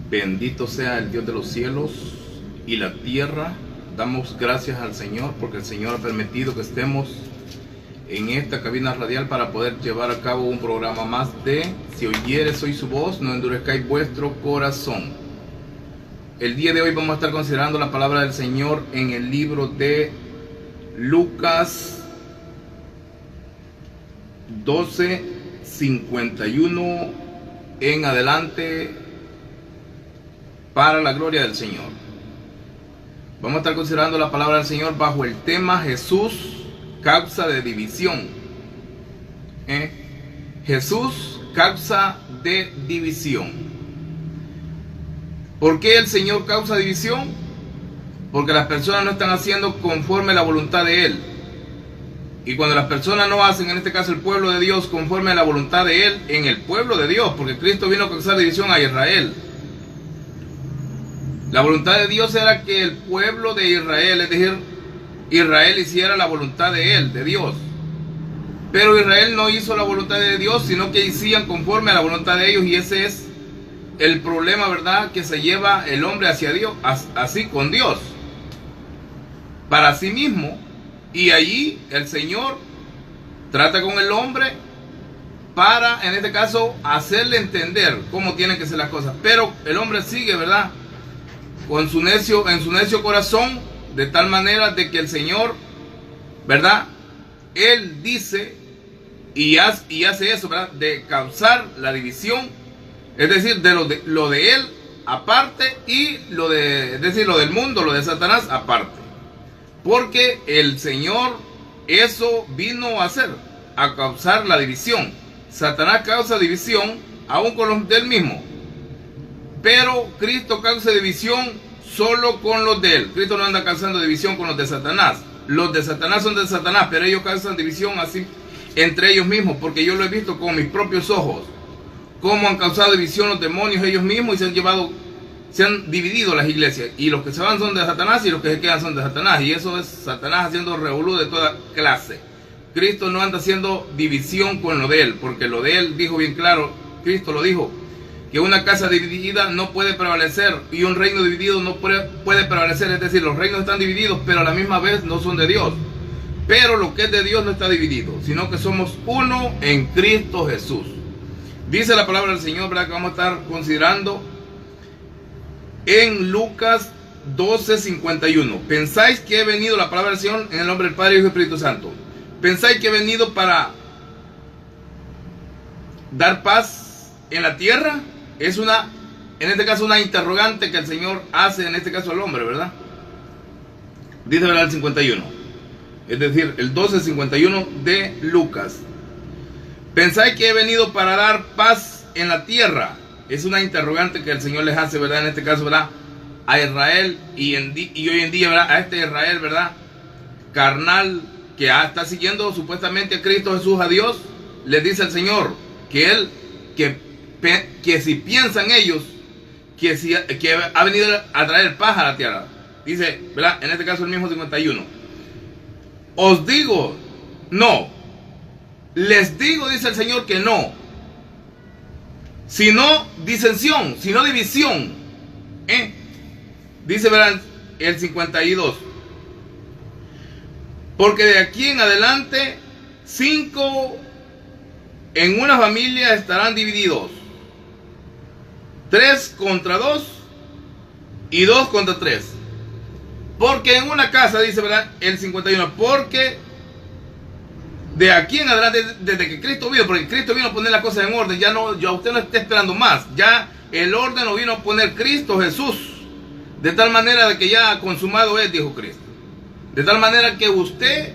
Bendito sea el Dios de los cielos y la tierra. Damos gracias al Señor porque el Señor ha permitido que estemos en esta cabina radial para poder llevar a cabo un programa más de Si oyeres hoy su voz, no endurezcáis vuestro corazón. El día de hoy vamos a estar considerando la palabra del Señor en el libro de Lucas 12:51 en adelante, para la gloria del Señor. Vamos a estar considerando la palabra del Señor bajo el tema Jesús, causa de división. Jesús, causa de división. ¿Por qué el Señor causa división? Porque las personas no están haciendo conforme a la voluntad de Él. Y cuando las personas no hacen, en este caso el pueblo de Dios, conforme a la voluntad de Él, en el pueblo de Dios, porque Cristo vino a causar división a Israel. La voluntad de Dios era que el pueblo de Israel, es decir, Israel hiciera la voluntad de Él, de Dios. Pero Israel no hizo la voluntad de Dios, sino que hicían conforme a la voluntad de ellos, y ese es el problema, ¿verdad?, que se lleva el hombre hacia Dios, así con Dios, para sí mismo. Y allí el Señor trata con el hombre para, en este caso, hacerle entender cómo tienen que ser las cosas. Pero el hombre sigue, ¿verdad?, en su necio corazón, de tal manera de que el Señor, ¿verdad?, Él dice y hace eso, ¿verdad?, de causar la división, es decir, de lo de Él aparte y es decir, lo del mundo, lo de Satanás aparte. Porque el Señor eso vino a hacer, a causar la división. Satanás causa división aún con los del mismo. Pero Cristo causa división solo con los de Él. Cristo no anda causando división con los de Satanás. Los de Satanás son de Satanás, pero ellos causan división así entre ellos mismos, porque yo lo he visto con mis propios ojos. Cómo han causado división los demonios ellos mismos y se han dividido las iglesias. Y los que se van son de Satanás y los que se quedan son de Satanás. Y eso es Satanás haciendo revolú de toda clase. Cristo no anda haciendo división con lo de Él, porque lo de Él dijo bien claro, Cristo lo dijo, que una casa dividida no puede prevalecer y un reino dividido no puede prevalecer. Es decir, los reinos están divididos, pero a la misma vez no son de Dios. Pero lo que es de Dios no está dividido, sino que somos uno en Cristo Jesús. Dice la palabra del Señor, ¿verdad?, que vamos a estar considerando en Lucas 12:51. Pensáis que he venido, la palabra del Señor, en el nombre del Padre, Hijo y Espíritu Santo. Pensáis que he venido para dar paz en la tierra. Es en este caso, una interrogante que el Señor hace, en este caso, al hombre, ¿verdad? Dice, ¿verdad?, el 51. Es decir, el 12:51 de Lucas. Pensáis que he venido para dar paz en la tierra. Es una interrogante que el Señor les hace, ¿verdad?, en este caso, ¿verdad?, a Israel y hoy en día, ¿verdad?, a este Israel, ¿verdad?, carnal, que está siguiendo supuestamente a Cristo Jesús, a Dios. Les dice el Señor que Él, que si piensan ellos que ha venido a traer paz a la tierra, dice, ¿verdad?, en este caso el mismo 51. Os digo, no. Les digo, dice el Señor, que no. Sino disensión, sino división. Dice, ¿verdad?, el 52. Porque de aquí en adelante 5 en una familia estarán divididos, 3 contra 2 y 2 contra 3. Porque en una casa, dice, ¿verdad?, el 51, porque de aquí en adelante, desde que Cristo vino, porque Cristo vino a poner las cosas en orden, ya usted no esté esperando más, ya el orden lo vino a poner Cristo Jesús, de tal manera de que ya consumado es, dijo Cristo. De tal manera que usted,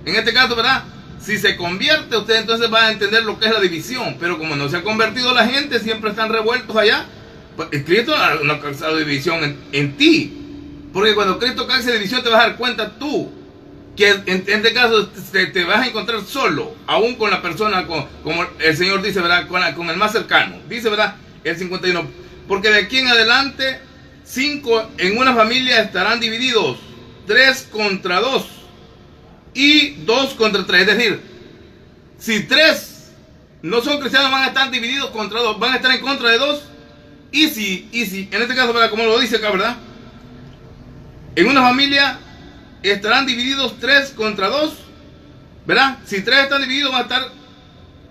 en este caso, ¿verdad?, si se convierte, usted entonces va a entender lo que es la división. Pero como no se ha convertido la gente, siempre están revueltos allá. Pues Cristo no ha causado división en ti. Porque cuando Cristo causa división, te vas a dar cuenta tú que en este caso te vas a encontrar solo, aún con la persona, como el Señor dice, ¿verdad?, con el más cercano. Dice, ¿verdad?, el 51. Porque de aquí en adelante 5 en una familia estarán divididos, 3 contra 2 y 2 contra 3. Es decir, si 3 no son cristianos, van a estar divididos contra 2, van a estar en contra de 2 Y si, en este caso, ¿verdad? Como lo dice acá, ¿verdad? En una familia estarán divididos 3 contra 2, ¿verdad? Si 3 están divididos, van a estar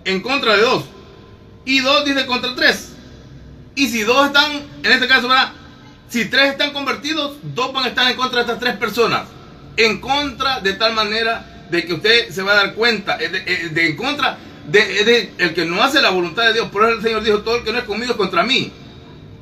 en contra de 2. Y 2 dice contra 3. Y si 2 están, en este caso, ¿verdad? Si 3 están convertidos, 2 van a estar en contra de estas 3 personas. En contra, de tal manera de que usted se va a dar cuenta, en contra de el que no hace la voluntad de Dios. Por eso el Señor dijo, todo el que no es conmigo es contra mí.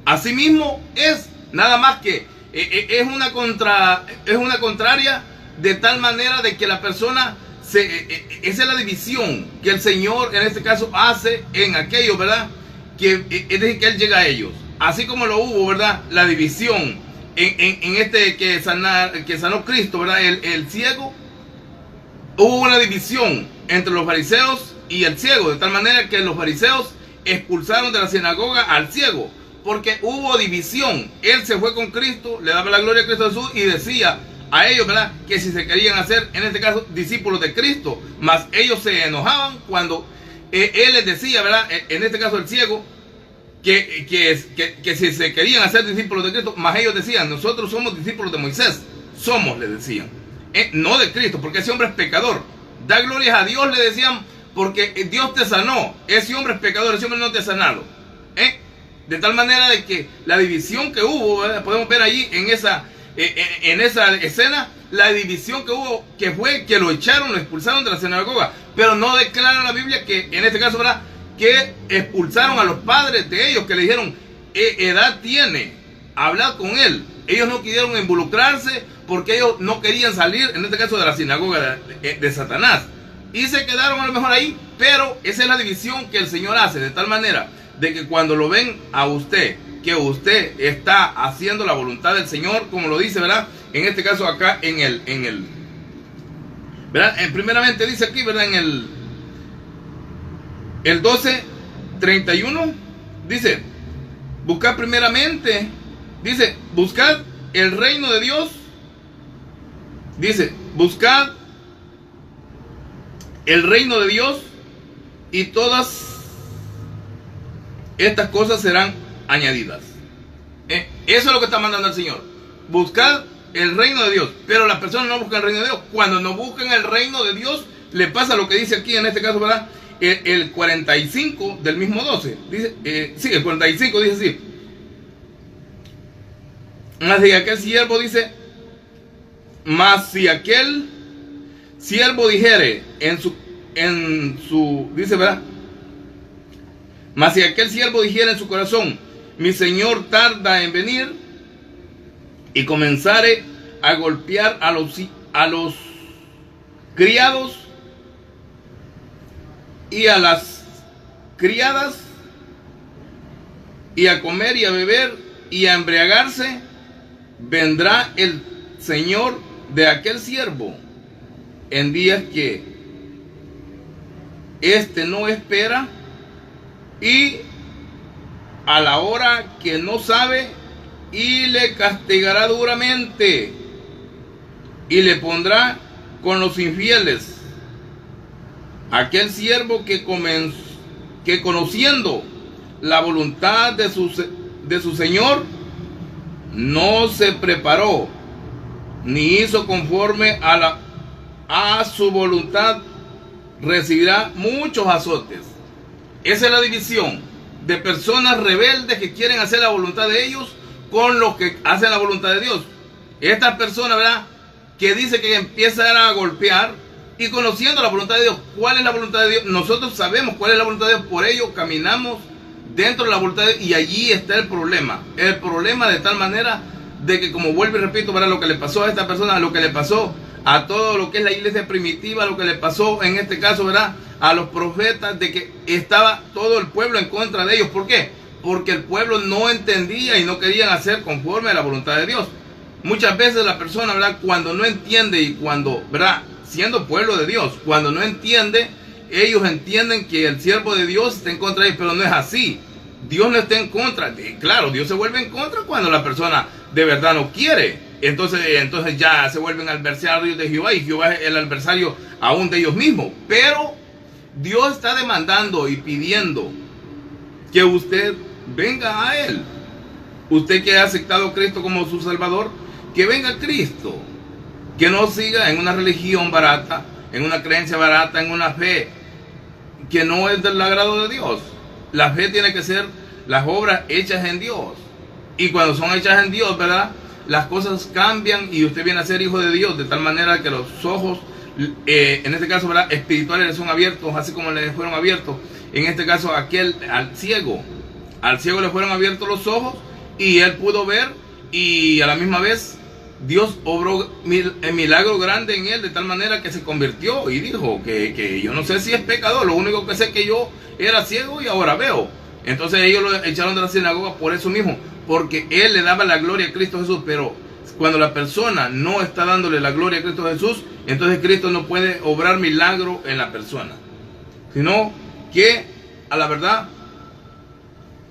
Asimismo es, nada más que es una contraria, de tal manera de que la persona esa es la división que el Señor en este caso hace en aquellos, ¿verdad? Que es decir, que Él llega a ellos. Así como lo hubo, ¿verdad? La división en este que sanó Cristo, ¿verdad? El ciego. Hubo una división entre los fariseos y el ciego, de tal manera que los fariseos expulsaron de la sinagoga al ciego, porque hubo división. Él se fue con Cristo, le daba la gloria a Cristo Jesús y decía a ellos, ¿verdad?, que si se querían hacer, en este caso, discípulos de Cristo, mas ellos se enojaban cuando Él les decía, ¿verdad?, en este caso el ciego, que si se querían hacer discípulos de Cristo, mas ellos decían, nosotros somos discípulos de Moisés, le decían, no de Cristo, porque ese hombre es pecador. Da glorias a Dios, le decían, porque Dios te sanó. Ese hombre es pecador, ese hombre no te ha sanado. De tal manera de que la división que hubo, ¿verdad?, podemos ver allí en esa escena, la división que hubo, que fue que lo echaron, lo expulsaron de la sinagoga. Pero no declara la Biblia que, en este caso, ¿verdad?, que expulsaron a los padres de ellos, que le dijeron, edad tiene, hablad con él. Ellos no quisieron involucrarse porque ellos no querían salir, en este caso, de la sinagoga de Satanás. Y se quedaron a lo mejor ahí, pero esa es la división que el Señor hace, de tal manera de que cuando lo ven a usted, que usted está haciendo la voluntad del Señor, como lo dice, ¿verdad? En este caso acá ¿verdad? Primeramente dice aquí, ¿verdad? En el 12:31 dice, buscad primeramente, dice, buscad el reino de Dios, dice, buscad el reino de Dios y todas estas cosas serán añadidas. Eso es lo que está mandando el Señor. Buscad el reino de Dios. Pero las personas no buscan el reino de Dios. Cuando no buscan el reino de Dios, le pasa lo que dice aquí, en este caso, ¿verdad? El 45 del mismo 12. Dice, sí, el 45 dice así. Mas si aquel siervo dice, mas si aquel siervo dijere en su, dice, ¿verdad? Mas si aquel siervo dijera en su corazón, mi señor tarda en venir, y comenzare a golpear a los criados y a las criadas, y a comer y a beber y a embriagarse, vendrá el señor de aquel siervo en días que éste no espera, y a la hora que no sabe, y le castigará duramente, y le pondrá con los infieles. Aquel siervo que conociendo la voluntad de su señor, no se preparó, ni hizo conforme a su voluntad, recibirá muchos azotes. Esa es la división de personas rebeldes que quieren hacer la voluntad de ellos con los que hacen la voluntad de Dios. Estas personas, ¿verdad?, que dice que empiezan a golpear, y conociendo la voluntad de Dios. ¿Cuál es la voluntad de Dios? Nosotros sabemos cuál es la voluntad de Dios, por ello caminamos dentro de la voluntad de Dios, y allí está el problema. El problema, de tal manera de que, como vuelvo y repito, ¿verdad?, lo que le pasó a esta persona, lo que le pasó a todo lo que es la iglesia primitiva, lo que le pasó en este caso, ¿verdad?, a los profetas, de que estaba todo el pueblo en contra de ellos. ¿Por qué? Porque el pueblo no entendía y no querían hacer conforme a la voluntad de Dios. Muchas veces la persona, ¿verdad?, cuando no entiende, y cuando, ¿verdad?, siendo pueblo de Dios, cuando no entiende, ellos entienden que el siervo de Dios está en contra de ellos, pero no es así. Dios no está en contra. Claro, Dios se vuelve en contra cuando la persona de verdad no quiere. Entonces ya se vuelven adversarios de Jehová, y Jehová es el adversario aún de ellos mismos. Pero Dios está demandando y pidiendo que usted venga a Él. Usted que ha aceptado a Cristo como su Salvador, que venga a Cristo. Que no siga en una religión barata, en una creencia barata, en una fe que no es del agrado de Dios. La fe tiene que ser las obras hechas en Dios. Y cuando son hechas en Dios, ¿verdad? Las cosas cambian y usted viene a ser hijo de Dios, de tal manera que los ojos, en este caso, ¿verdad?, espirituales le son abiertos, así como le fueron abiertos, en este caso, al ciego le fueron abiertos los ojos y él pudo ver, y a la misma vez Dios obró el milagro grande en él, de tal manera que se convirtió y dijo que yo no sé si es pecador, lo único que sé es que yo era ciego y ahora veo. Entonces ellos lo echaron de la sinagoga por eso mismo, porque él le daba la gloria a Cristo Jesús. Pero cuando la persona no está dándole la gloria a Cristo Jesús, entonces Cristo no puede obrar milagro en la persona, sino que a la verdad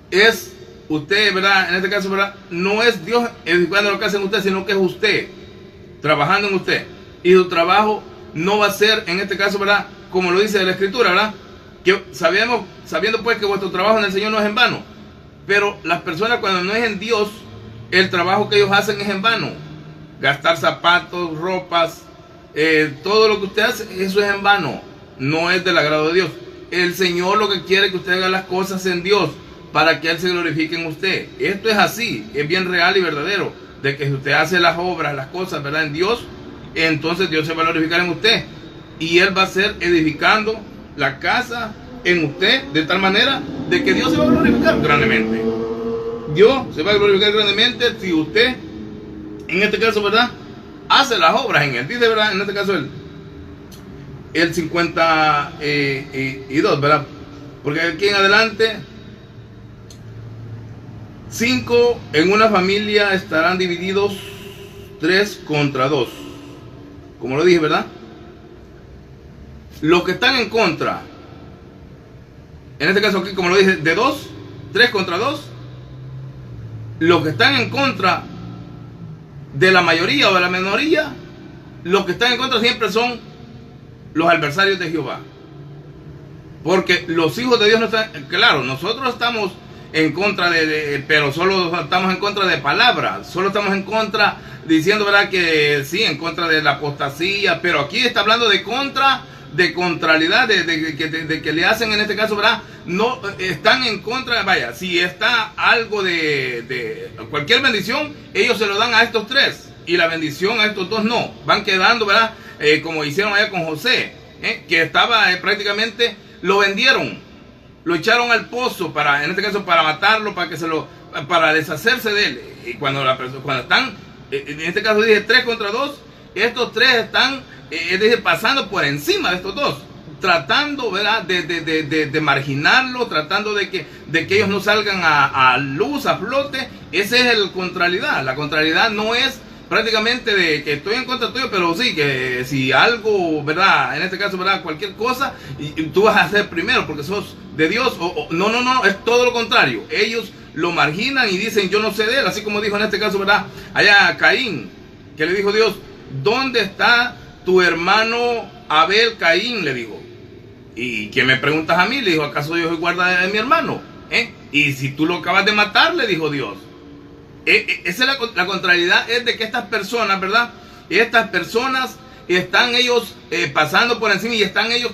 es usted, ¿verdad? En este caso, ¿verdad?, no es Dios edificando lo que hace en usted, sino que es usted trabajando en usted. Y su trabajo no va a ser, en este caso, ¿verdad?, como lo dice la Escritura, ¿verdad?, que sabiendo pues que vuestro trabajo en el Señor no es en vano. Pero las personas, cuando no es en Dios, el trabajo que ellos hacen es en vano. Gastar zapatos, ropas, todo lo que usted hace, eso es en vano. No es del agrado de Dios. El Señor lo que quiere es que usted haga las cosas en Dios, para que Él se glorifique en usted. Esto es así, es bien real y verdadero, de que si usted hace las obras, las cosas, ¿verdad?, en Dios, entonces Dios se va a glorificar en usted. Y Él va a ser edificando la casa en usted, de tal manera de que Dios se va a glorificar grandemente. Dios se va a glorificar grandemente si usted, en este caso, ¿verdad?, hace las obras en Él. Dice, ¿verdad?, en este caso el 52, ¿verdad? Porque aquí en adelante, 5 en una familia estarán divididos 3 contra 2. Como lo dije, ¿verdad? Los que están en contra, en este caso aquí, como lo dije, de 2, 3 contra 2. Los que están en contra de la mayoría o de la minoría, los que están en contra siempre son los adversarios de Jehová. Porque los hijos de Dios no están, claro, nosotros estamos en contra pero solo estamos en contra de palabras, solo estamos en contra diciendo, ¿verdad?, que sí, en contra de la apostasía, pero aquí está hablando de contrariedad, de que le hacen, en este caso, ¿verdad?, no están en contra, vaya, si está algo de cualquier bendición, ellos se lo dan a estos 3, y la bendición a estos 2 no, van quedando, ¿verdad?, como hicieron allá con José, que estaba prácticamente, lo vendieron, lo echaron al pozo para, en este caso, para matarlo, para deshacerse de él. Y cuando están, en este caso dije 3 contra 2, estos 3 están, es decir, pasando por encima de estos 2, tratando, ¿verdad?, de marginarlo, tratando de que ellos no salgan a luz, a flote. Esa es la contrariedad. La contrariedad no es prácticamente de que estoy en contra tuyo, pero sí, que si algo, ¿verdad?, en este caso, ¿verdad?, cualquier cosa, y tú vas a hacer primero porque sos de Dios, no, es todo lo contrario. Ellos lo marginan y dicen, yo no sé de él, así como dijo en este caso, ¿verdad?, allá Caín, que le dijo Dios, ¿dónde está tu hermano Abel? Caín le dijo. ¿Y qué me preguntas a mí? Le dijo, ¿acaso yo soy guarda de mi hermano? Y si tú lo acabas de matar, le dijo Dios. Esa es la contrariedad, es de que estas personas, ¿verdad?, estas personas están ellos pasando por encima y están ellos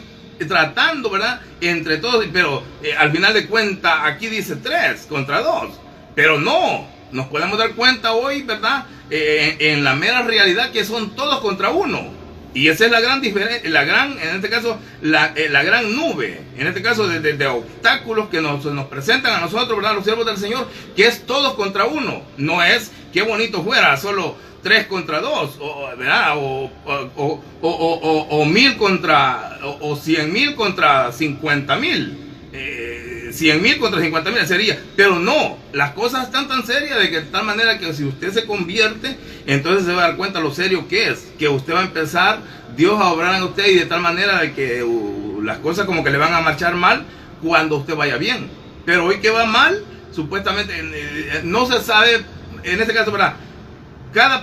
tratando, ¿verdad?, entre todos, pero al final de cuentas aquí dice 3 contra 2, pero no, nos podemos dar cuenta hoy, ¿verdad?, en la mera realidad que son todos contra uno. Y esa es la gran diferencia, en este caso, la gran nube, en este caso de obstáculos que nos presentan a nosotros, ¿verdad?, los siervos del Señor, que es todos contra uno. No es qué bonito fuera solo 3 contra 2, ¿verdad?, o 1000 contra, o 100,000 contra 50,000, 100,000 contra 50,000 sería, pero no, las cosas están tan serias de tal manera que si usted se convierte, entonces se va a dar cuenta lo serio que es, que usted va a empezar, Dios a obrar en usted, y de tal manera de que las cosas como que le van a marchar mal cuando usted vaya bien. Pero hoy que va mal, supuestamente no se sabe, en este caso, ¿verdad?,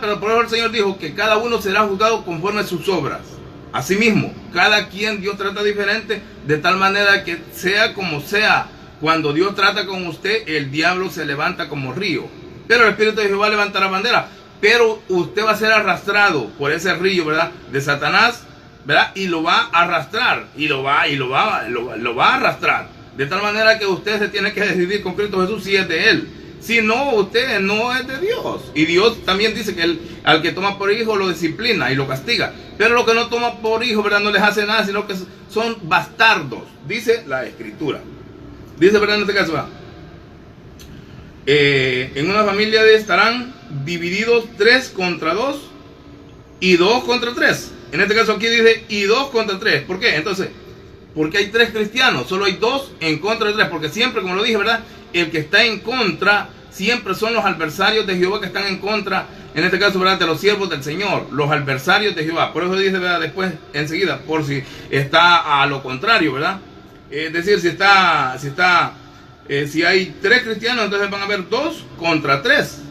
pero por eso el Señor dijo que cada uno será juzgado conforme a sus obras. Asimismo, cada quien Dios trata diferente, de tal manera que sea como sea, cuando Dios trata con usted, el diablo se levanta como río. pero el Espíritu de Jehová levantará bandera. Pero usted va a ser arrastrado por ese río, ¿verdad?, de Satanás, ¿verdad? Y lo va a arrastrar, y lo va a arrastrar. De tal manera que usted se tiene que decidir con Cristo Jesús si es de Él. Si no, usted no es de Dios. Y Dios también dice que al que toma por hijo lo disciplina y lo castiga. Pero los que no toma por hijo, ¿verdad?, no les hace nada, sino que son bastardos. Dice la Escritura. Dice, ¿verdad?, en este caso, en una familia estarán divididos 3 contra 2 y 2 contra 3. En este caso aquí dice y 2 contra 3. ¿Por qué? Entonces, porque hay 3 cristianos, solo hay 2 en contra de 3. Porque siempre, como lo dije, ¿verdad?, el que está en contra siempre son los adversarios de Jehová que están en contra, en este caso, ¿verdad?, de los siervos del Señor, los adversarios de Jehová. Por eso dice, ¿verdad?, después, enseguida, por si está a lo contrario, ¿verdad? Es decir, si hay 3 cristianos, entonces van a haber 2 contra 3.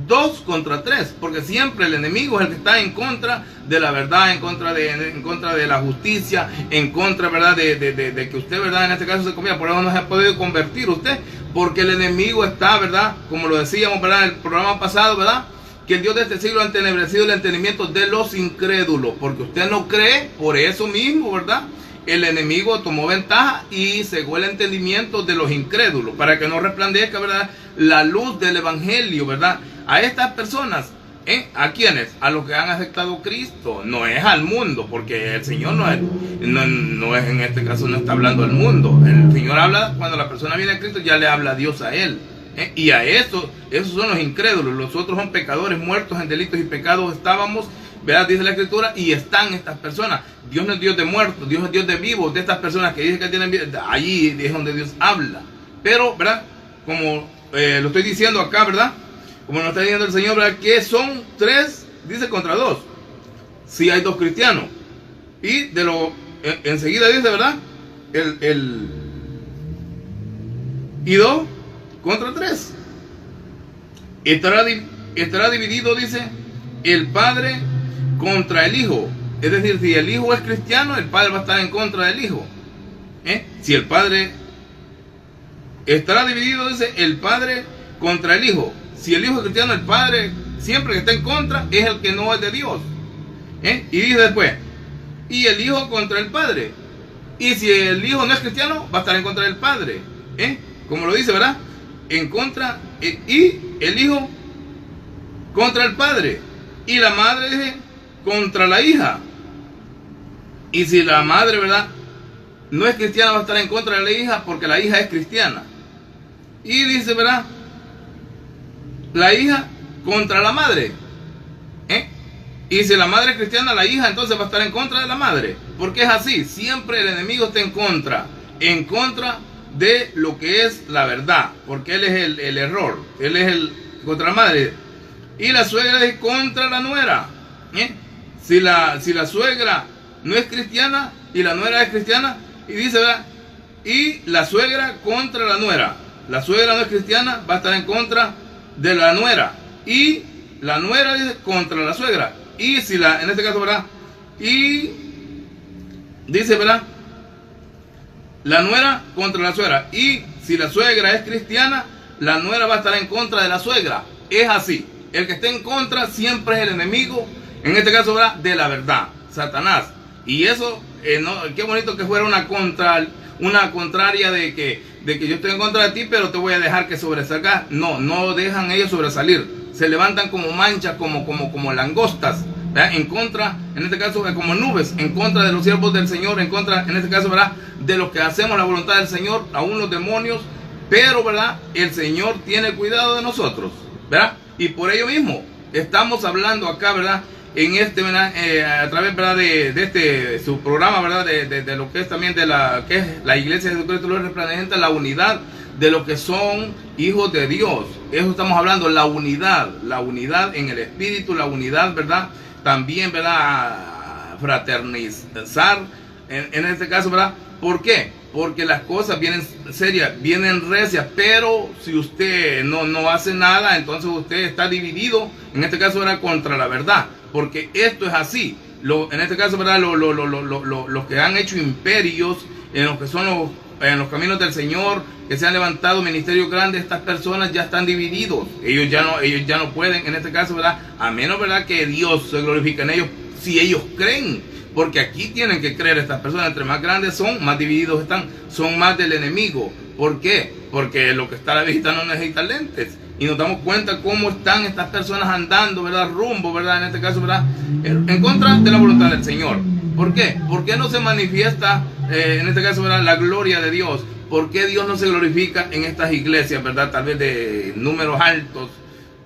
2 contra 3, porque siempre el enemigo es el que está en contra de la verdad, en contra de la justicia, en contra, ¿verdad?, de que usted, ¿verdad?, en este caso se convierta. Por eso no se ha podido convertir usted, porque el enemigo está, ¿verdad?, como lo decíamos, ¿verdad?, en el programa pasado, ¿verdad?, que el Dios de este siglo ha entenebrecido el entendimiento de los incrédulos, porque usted no cree, por eso mismo, ¿verdad?, el enemigo tomó ventaja y cegó el entendimiento de los incrédulos, para que no resplandezca, ¿verdad?, la luz del evangelio, ¿verdad?, a estas personas. ¿A quiénes? A los que han aceptado Cristo. No es al mundo, porque el Señor no es en este caso, no está hablando al mundo. El Señor habla, cuando la persona viene a Cristo, ya le habla a Dios a él. Y a esos son los incrédulos. Los otros son pecadores, muertos en delitos y pecados estábamos, ¿verdad?, dice la Escritura, y están estas personas. Dios no es Dios de muertos, Dios es Dios de vivos. De estas personas que dicen que tienen vida, allí es donde Dios habla. Pero, ¿verdad?, como lo estoy diciendo acá, ¿verdad?, como nos está diciendo el Señor, ¿verdad?, que son 3, dice, contra 2. Si hay 2 cristianos. Y enseguida dice, ¿verdad?, y 2 contra 3. Estará dividido, dice, el Padre contra el Hijo. Es decir, si el Hijo es cristiano, el Padre va a estar en contra del Hijo. Si el Padre estará dividido, dice, el Padre contra el Hijo. Si el Hijo es cristiano, el Padre, siempre que está en contra, es el que no es de Dios. Y dice después, y el Hijo contra el Padre. Y si el Hijo no es cristiano, va a estar en contra del Padre. Como lo dice, ¿verdad?, en contra, y el Hijo contra el Padre. Y la madre, dice, contra la hija. Y si la madre, ¿verdad?, no es cristiana, va a estar en contra de la hija, porque la hija es cristiana. Y dice, ¿verdad?, la hija contra la madre. Y si la madre es cristiana, la hija entonces va a estar en contra de la madre. Porque es así, siempre el enemigo está en contra de lo que es la verdad, porque él es el error, él es el contra la madre. Y la suegra es contra la nuera. Si la suegra no es cristiana y la nuera es cristiana, y dice, ¿verdad?, y la suegra contra la nuera. La suegra no es cristiana, va a estar en contra de la nuera, y la nuera, dice, contra la suegra. Y si en este caso, ¿verdad?, y dice, ¿verdad?, la nuera contra la suegra. Y si la suegra es cristiana, la nuera va a estar en contra de la suegra. Es así. El que esté en contra siempre es el enemigo, en este caso, ¿verdad?, de la verdad, Satanás. Y eso, qué bonito que fuera una contraria de que yo estoy en contra de ti, pero te voy a dejar que sobresalgas. No dejan ellos sobresalir. Se levantan como manchas, como langostas, ¿verdad?, en contra, en este caso, como nubes, en contra de los siervos del Señor, en contra, en este caso, ¿verdad?, de los que hacemos la voluntad del Señor, aún los demonios. Pero, ¿verdad?, el Señor tiene cuidado de nosotros, ¿verdad? Y por ello mismo estamos hablando acá, ¿verdad?, en ¿verdad?, a través, ¿verdad?, de su programa, ¿verdad?, de lo que es también de la que es la Iglesia de Jesucristo lo resplandeciente, la unidad de los que son hijos de Dios. Eso estamos hablando, la unidad en el Espíritu, la unidad, ¿verdad?, también, ¿verdad?, fraternizar, en este caso, ¿verdad? ¿Por qué? Porque las cosas vienen serias, vienen recias, pero si usted no hace nada, entonces usted está dividido, en este caso, ¿verdad?, contra la verdad, porque esto es así. En este caso, ¿verdad?, los que han hecho imperios, en los que son en los caminos del Señor, que se han levantado ministerios grandes, estas personas ya están divididos. Ellos ya no pueden, en este caso, ¿verdad? A menos, ¿verdad?, que Dios se glorifique en ellos, si ellos creen. Porque aquí tienen que creer estas personas. Entre más grandes son, más divididos están. Son más del enemigo. ¿Por qué? Porque lo que está a la vista no necesita lentes. Y nos damos cuenta cómo están estas personas andando, ¿verdad? Rumbo, ¿verdad? En este caso, ¿verdad? En contra de la voluntad del Señor. ¿Por qué? ¿Por qué no se manifiesta, en este caso, ¿verdad?, la gloria de Dios? ¿Por qué Dios no se glorifica en estas iglesias, ¿verdad? Tal vez de números altos.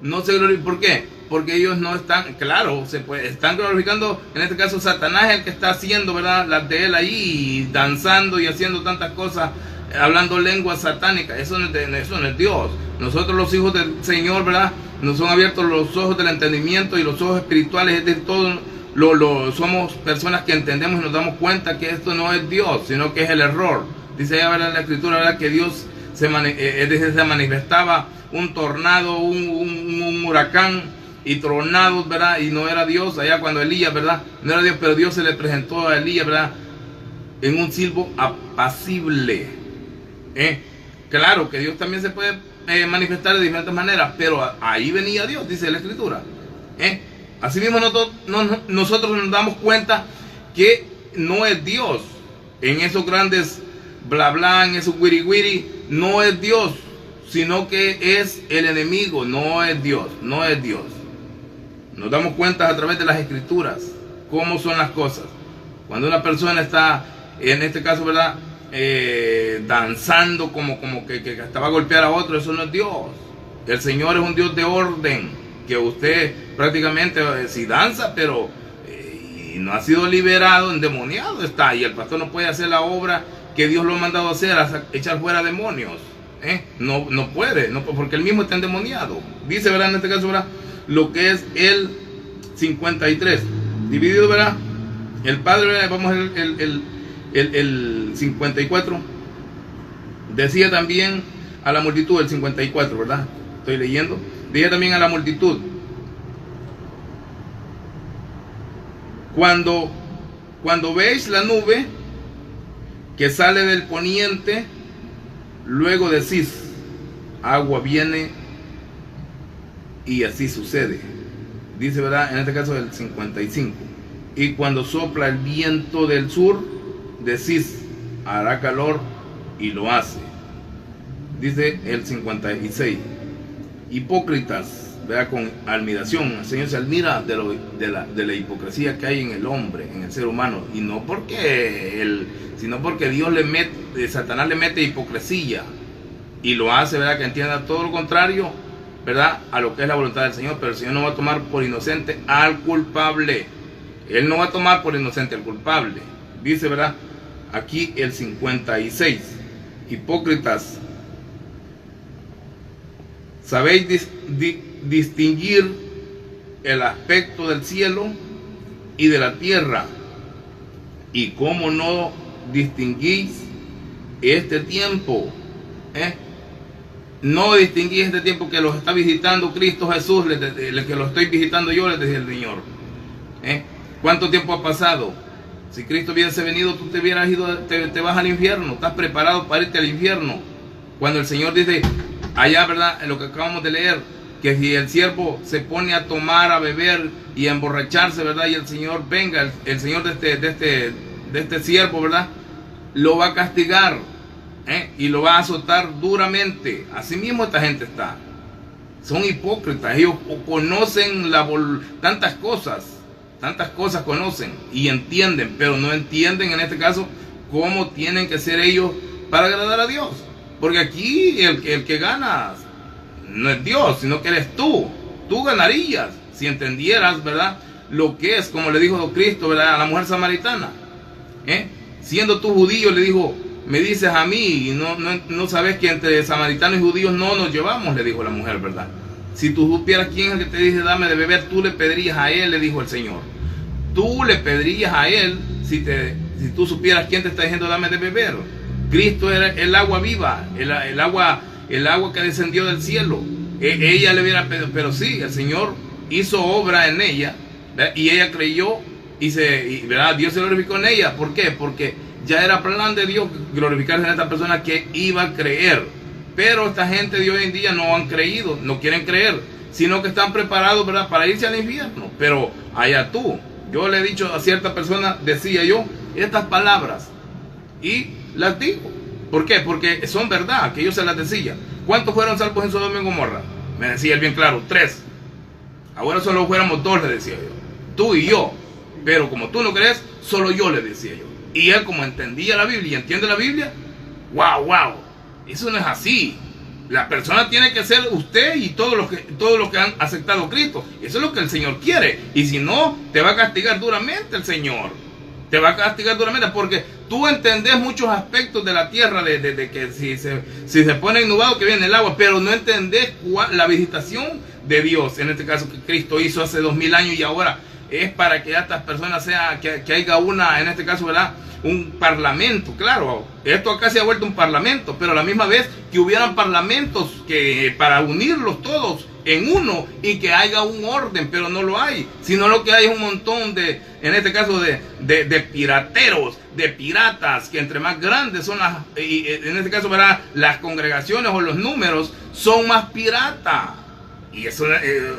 No se glorifica. ¿Por qué? Porque ellos no están, claro, están glorificando, en este caso, Satanás es el que está haciendo, ¿verdad?, las de él ahí, danzando y haciendo tantas cosas, hablando lenguas satánicas. Eso no es Dios. Nosotros, los hijos del Señor, ¿verdad?, nos son abiertos los ojos del entendimiento y los ojos espirituales, es de todo. Somos personas que entendemos y nos damos cuenta que esto no es Dios, sino que es el error. Dice allá, ¿verdad?, en la Escritura, ¿verdad?, que Dios se manifestaba un tornado, un huracán y tronados, ¿verdad? Y no era Dios. Allá cuando Elías, ¿verdad?, no era Dios, pero Dios se le presentó a Elías, ¿verdad?, en un silbo apacible. Claro que Dios también se puede manifestar de diferentes maneras, pero ahí venía Dios, dice la Escritura. Así mismo nosotros nos damos cuenta que no es Dios. En esos grandes bla bla, en esos wiri wiri, no es Dios, sino que es el enemigo. No es Dios, no es Dios. Nos damos cuenta a través de las Escrituras cómo son las cosas. Cuando una persona está, en este caso, ¿verdad?, danzando como que hasta va a golpear a otro, eso no es Dios. El Señor es un Dios de orden, que usted prácticamente si danza, pero no ha sido liberado, endemoniado está, y el pastor no puede hacer la obra que Dios lo ha mandado a hacer, a echar fuera demonios. No puede, porque él mismo está endemoniado. Dice, ¿verdad?, en este caso, ¿verdad?, lo que es el 53 dividido, ¿verdad?, el Padre, ¿verdad?, vamos a ver el 54, decía también a la multitud, el 54, ¿verdad?, estoy leyendo, decía también a la multitud, cuando veis la nube que sale del poniente, luego decís, agua viene, y así sucede. Dice, ¿verdad?, en este caso el 55, y cuando sopla el viento del sur, decís, hará calor, y lo hace. Dice el 56, hipócritas, vea, con admiración. El Señor se admira de la hipocresía que hay en el hombre, en el ser humano, y no porque sino porque Dios Satanás le mete hipocresía, y lo hace, ¿verdad?, que entienda todo lo contrario, ¿verdad?, a lo que es la voluntad del Señor. Pero el Señor no va a tomar por inocente al culpable. Él no va a tomar por inocente al culpable. Dice, ¿verdad?, aquí el 56, hipócritas, sabéis distinguir el aspecto del cielo y de la tierra, y cómo no distinguís este tiempo. No distinguís este tiempo que los está visitando Cristo Jesús, que lo estoy visitando yo, les decía el Señor. ¿Cuánto tiempo ha pasado? Si Cristo hubiese venido, tú te hubieras ido, te vas al infierno, estás preparado para irte al infierno. Cuando el Señor dice allá, ¿verdad?, en lo que acabamos de leer, que si el siervo se pone a tomar, a beber y a emborracharse, ¿verdad?, y el Señor venga, el Señor de este siervo, ¿verdad?, lo va a castigar, y lo va a azotar duramente. Así mismo esta gente está. Son hipócritas. Ellos conocen tantas cosas conocen y entienden, pero no entienden, en este caso, cómo tienen que ser ellos para agradar a Dios. Porque aquí el que gana no es Dios, sino que eres tú. Tú ganarías si entendieras, ¿verdad?, lo que es, como le dijo Cristo, ¿verdad?, a la mujer samaritana. Siendo tú judío, le dijo, me dices a mí, y no sabes que entre samaritanos y judíos no nos llevamos, le dijo la mujer, ¿verdad? Si tú supieras quién es el que te dice dame de beber, tú le pedirías a él, le dijo el Señor. Tú le pedirías a él si tú supieras quién te está diciendo dame de beber. Cristo era el agua viva, el agua que descendió del cielo. Ella le hubiera pedido, pero sí, el Señor hizo obra en ella, ¿verdad?, y ella creyó, ¿verdad?, Dios se glorificó en ella. ¿Por qué? Porque ya era plan de Dios glorificarse en esta persona que iba a creer. Pero esta gente de hoy en día no han creído, no quieren creer, sino que están preparados, ¿verdad?, para irse al infierno. Pero allá tú, yo le he dicho a cierta persona, decía yo, estas palabras, y las digo. ¿Por qué? Porque son verdad, que yo se las decía. ¿Cuántos fueron salvos en Sodoma y Gomorra? Me decía él bien claro, 3. Ahora solo fuéramos 2, le decía yo. Tú y yo. Pero como tú no crees, solo yo, le decía yo. Y él, como entendía la Biblia y entiende la Biblia, wow, eso no es así. La persona tiene que ser usted y todos los que han aceptado a Cristo. Eso es lo que el Señor quiere. Y si no, te va a castigar duramente el Señor. Te va a castigar duramente porque tú entendés muchos aspectos de la tierra, de que si se pone nublado que viene el agua, pero no entendés la visitación de Dios, en este caso que Cristo hizo hace 2000 años y ahora es para que estas personas que haya una, en este caso, ¿verdad?, un parlamento. Claro, esto acá se ha vuelto un parlamento, pero a la misma vez que hubieran parlamentos que para unirlos todos en uno y que haya un orden, pero no lo hay, sino lo que hay es un montón de, en este caso, de pirateros, de piratas, que entre más grandes son las, y en este caso, ¿verdad?, las congregaciones o los números son más piratas. Y eso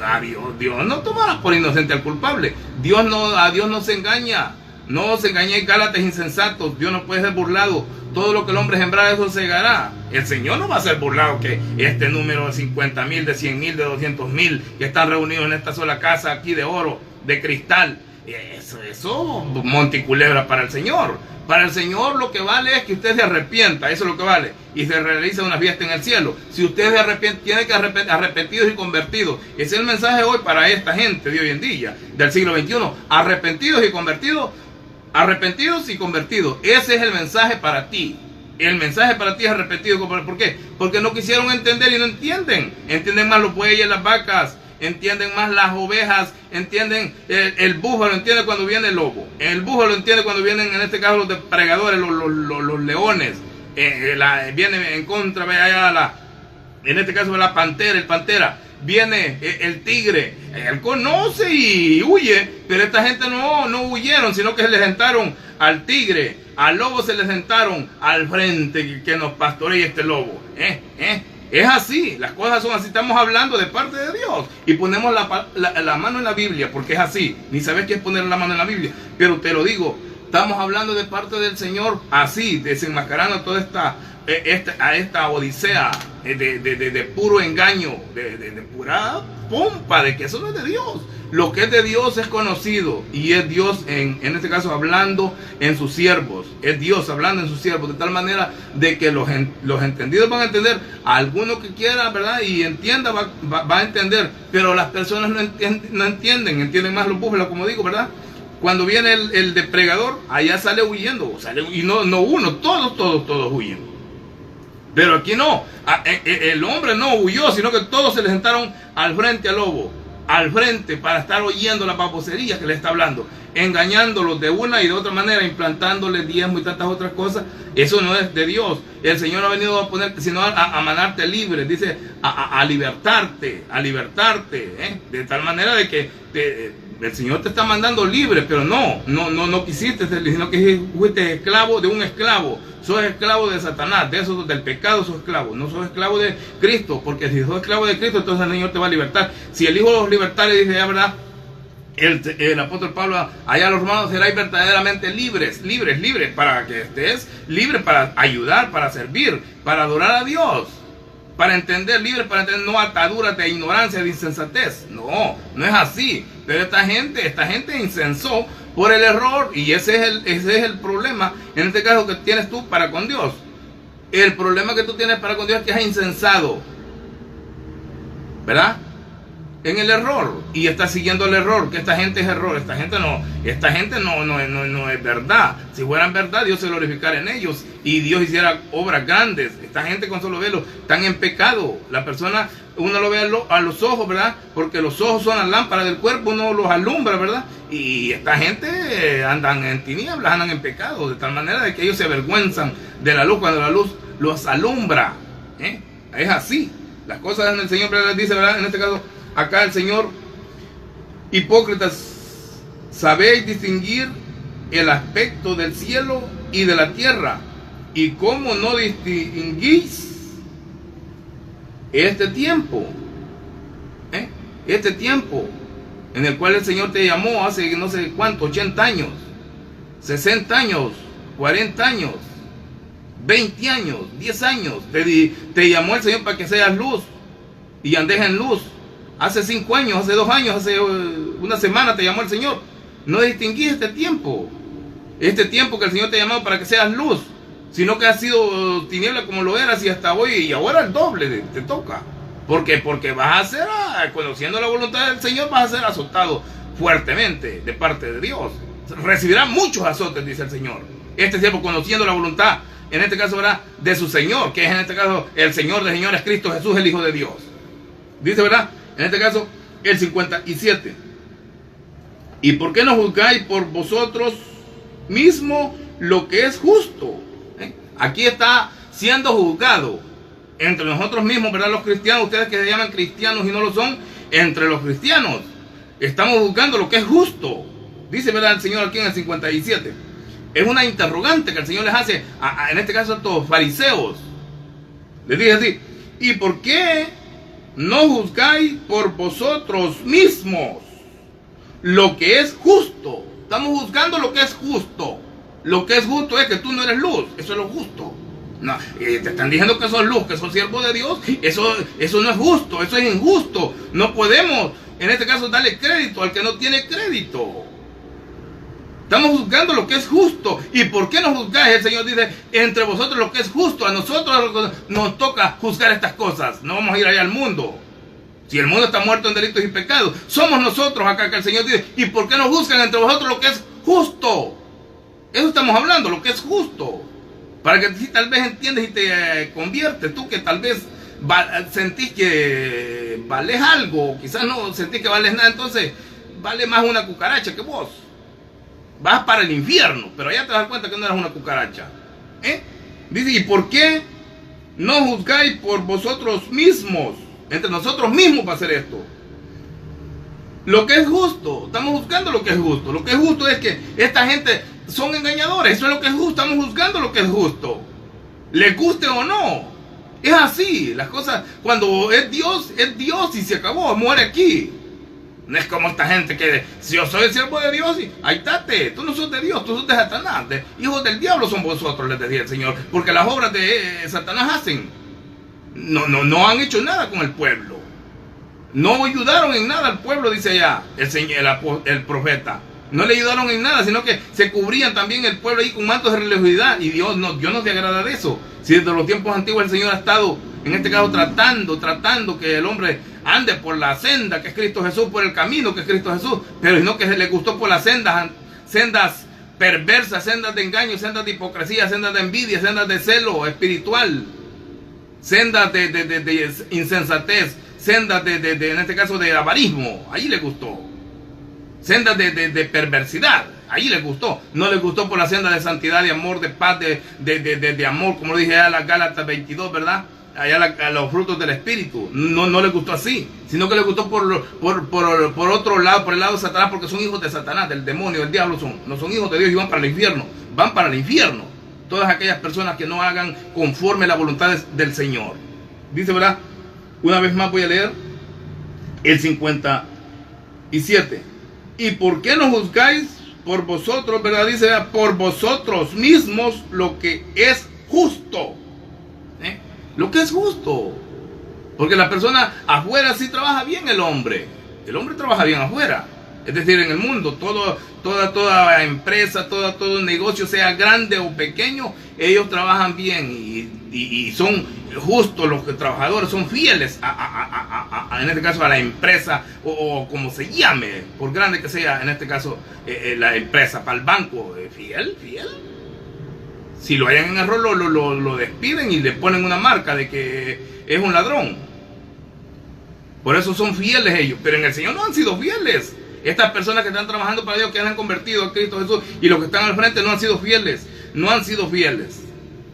a Dios no tomará por inocente al culpable. A Dios no se engaña. No os engañéis, Gálatas insensatos. Dios no puede ser burlado. Todo lo que el hombre sembrará, eso segará. El Señor no va a ser burlado que este número de 50,000, de 100,000, de 200,000 que están reunidos en esta sola casa aquí de oro, de cristal, eso monticulebra para el Señor. Para el Señor lo que vale es que usted se arrepienta, eso es lo que vale, y se realiza una fiesta en el cielo. Si usted se arrepiente, tiene que arrepentidos y convertidos. Ese es el mensaje hoy para esta gente de hoy en día, del siglo XXI. Arrepentidos y convertidos. Arrepentidos y convertidos. Ese es el mensaje para ti. El mensaje para ti es arrepentido y convertido. ¿Por qué? Porque no quisieron entender y no entienden. Entienden más los bueyes, las vacas. Entienden más las ovejas. Entienden el búfalo. Entiende cuando viene el lobo. El búfalo entiende cuando vienen, en este caso, los depredadores, los leones. Viene en contra, en este caso, la pantera, el pantera. Viene el tigre, él conoce y huye, pero esta gente no huyeron, sino que se le sentaron al tigre, al lobo se le sentaron al frente, que nos pastorea este lobo. Es así, las cosas son así. Estamos hablando de parte de Dios y ponemos la mano en la Biblia, porque es así. Ni sabes qué es poner la mano en la Biblia, pero te lo digo, estamos hablando de parte del Señor, así, desenmascarando toda esta odisea de puro engaño, de pura pompa, de que eso no es de Dios. Lo que es de Dios es conocido, y es Dios en este caso hablando en sus siervos. Es Dios hablando en sus siervos, de tal manera de que los entendidos van a entender. Alguno que quiera, ¿verdad?, y entienda va a entender, pero las personas no entienden. Entienden más los búfalos, como digo, ¿verdad? Cuando viene el depredador, allá sale huyendo, y no uno, todos huyen. Pero aquí no, el hombre no huyó, sino que todos se le sentaron al frente al lobo, al frente, para estar oyendo la babosería que le está hablando, engañándolos de una y de otra manera, implantándole diezmo y tantas otras cosas. Eso no es de Dios. El Señor no ha venido a ponerte, sino a manarte libre, dice, a libertarte, de tal manera de que el Señor te está mandando libre, pero no quisiste, sino que fuiste esclavo de un esclavo. Sos esclavo de Satanás, del pecado sos esclavo. No sos esclavo de Cristo, porque si sos esclavo de Cristo, entonces el Señor te va a libertar. Si el Hijo los libertare, dice ya, ¿verdad?, el apóstol Pablo allá a los romanos, seráis verdaderamente libres, para que estés libre para ayudar, para servir, para adorar a Dios, para entender, libre para entender, no ataduras de ignorancia, de insensatez. No es así. Pero esta gente insensó por el error, y ese es el problema, en este caso, que tienes tú para con Dios. El problema que tú tienes para con Dios es que has insensado, ¿verdad?, en el error, y está siguiendo el error, que esta gente es error. Esta gente no es verdad. Si fueran verdad, Dios se glorificara en ellos y Dios hiciera obras grandes. Esta gente, con solo verlo, están en pecado. La persona, uno lo ve a los ojos, ¿verdad?, porque los ojos son las lámparas del cuerpo, uno los alumbra, ¿verdad? Y esta gente andan en tinieblas, andan en pecado, de tal manera de que ellos se avergüenzan de la luz cuando la luz los alumbra. Es así. Las cosas en el Señor, ¿verdad?, dice, ¿verdad?, en este caso acá el Señor: hipócritas, sabéis distinguir el aspecto del cielo y de la tierra. ¿Y cómo no distinguís este tiempo? Este tiempo en el cual el Señor te llamó hace no sé cuánto, 80 años, 60 años, 40 años, 20 años, 10 años. Te llamó el Señor para que seas luz y andes en luz. Hace 5 años, hace 2 años, hace una semana te llamó el Señor. No distinguís este tiempo que el Señor te llamó para que seas luz, sino que has sido tiniebla como lo eras y hasta hoy, y ahora el doble te toca. ¿Por qué? Porque vas a ser, conociendo la voluntad del Señor, vas a ser azotado fuertemente de parte de Dios. Recibirán muchos azotes, dice el Señor. Este tiempo, conociendo la voluntad, en este caso, ¿verdad?, de su Señor, que es en este caso el Señor de señores, Cristo Jesús, el Hijo de Dios. Dice, ¿verdad?, en este caso, el 57. ¿Y por qué no juzgáis por vosotros mismo lo que es justo? Aquí está siendo juzgado entre nosotros mismos, ¿verdad? Los cristianos, ustedes que se llaman cristianos y no lo son, entre los cristianos estamos juzgando lo que es justo. Dice, ¿verdad?, el Señor aquí en el 57. Es una interrogante que el Señor les hace, en este caso a estos fariseos. Les dice así: ¿y por qué no juzgáis por vosotros mismos lo que es justo? Estamos juzgando lo que es justo. Lo que es justo es que tú no eres luz. Eso es lo justo. No, te están diciendo que sos luz, que sos siervo de Dios. Eso no es justo, eso es injusto. No podemos, en este caso, darle crédito al que no tiene crédito. Estamos juzgando lo que es justo. ¿Y por qué no juzgáis? El Señor dice: entre vosotros lo que es justo. A nosotros nos toca juzgar estas cosas. No vamos a ir allá al mundo. Si el mundo está muerto en delitos y pecados, somos nosotros acá que el Señor dice: ¿y por qué no juzgan entre vosotros lo que es justo? Eso estamos hablando, lo que es justo. Para que si tal vez entiendes y te conviertes, tú que tal vez sentís que vales algo, quizás no sentís que vales nada, entonces vale más una cucaracha que vos. Vas para el infierno, pero ya te das cuenta que no eres una cucaracha. Dice: ¿y por qué no juzgáis por vosotros mismos? Entre nosotros mismos va a hacer esto. Lo que es justo, estamos juzgando lo que es justo. Lo que es justo es que esta gente son engañadores. Eso es lo que es justo, estamos juzgando lo que es justo. Les guste o no. Es así, las cosas, cuando es Dios y se acabó, muere aquí. No es como esta gente que, si yo soy el siervo de Dios, y ahí estate, tú no sos de Dios, tú sos de Satanás, hijos del diablo son vosotros, les decía el Señor, porque las obras de Satanás hacen. No han hecho nada con el pueblo. No ayudaron en nada al pueblo, dice allá el profeta. No le ayudaron en nada, sino que se cubrían también el pueblo ahí con mantos de religiosidad. Y Dios no se agrada de eso. Si desde los tiempos antiguos el Señor ha estado, en este caso, tratando que el hombre ande por la senda que es Cristo Jesús, por el camino que es Cristo Jesús, pero no que se le gustó por las sendas perversas, sendas de engaño, sendas de hipocresía, sendas de envidia, sendas de celo espiritual, sendas de insensatez, sendas en este caso de avarismo. Ahí le gustó. Sendas de perversidad, ahí les gustó. No les gustó por la senda de santidad, de amor, de paz, de amor, como lo dije allá en la Gálatas 22, ¿verdad? Allá los frutos del Espíritu. No les gustó así, sino que les gustó por otro lado, por el lado de Satanás, porque son hijos de Satanás, del demonio, del diablo. No son hijos de Dios y van para el infierno. Van para el infierno todas aquellas personas que no hagan conforme la voluntad del Señor. Dice, ¿verdad? Una vez más voy a leer el 57. ¿Y por qué no juzgáis por vosotros, verdad? Dice, por vosotros mismos lo que es justo. Lo que es justo. Porque la persona afuera sí trabaja bien el hombre. El hombre trabaja bien afuera. Es decir, en el mundo, toda empresa, todo negocio, sea grande o pequeño, ellos trabajan bien y son justos, los trabajadores son fieles en este caso a la empresa o como se llame, por grande que sea en este caso la empresa, para el banco, fiel. Si lo hayan en error lo despiden y le ponen una marca de que es un ladrón. Por eso son fieles ellos, pero en el Señor no han sido fieles. Estas personas que están trabajando para Dios, que han convertido a Cristo Jesús, y los que están al frente no han sido fieles.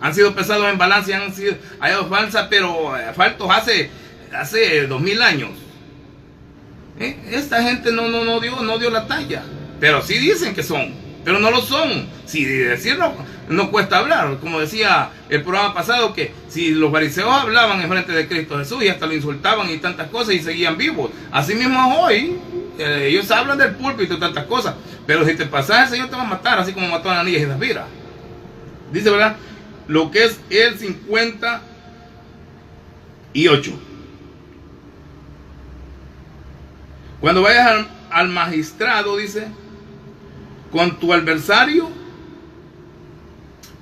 Han sido pesados en balanza y han sido hallados falsas, pero faltos hace 2000 años. Esta gente no dio la talla, pero sí dicen que son. pero no lo son. Si decirlo no cuesta hablar, como decía el programa pasado, que si los fariseos hablaban en frente de Cristo Jesús y hasta lo insultaban y tantas cosas y seguían vivos, así mismo hoy ellos hablan del púlpito y tantas cosas, pero si te pasas, el Señor te va a matar, así como mató a Ananías y Zafira. Dice, ¿verdad?, lo que es el 58. Cuando vayas al magistrado, dice, con tu adversario,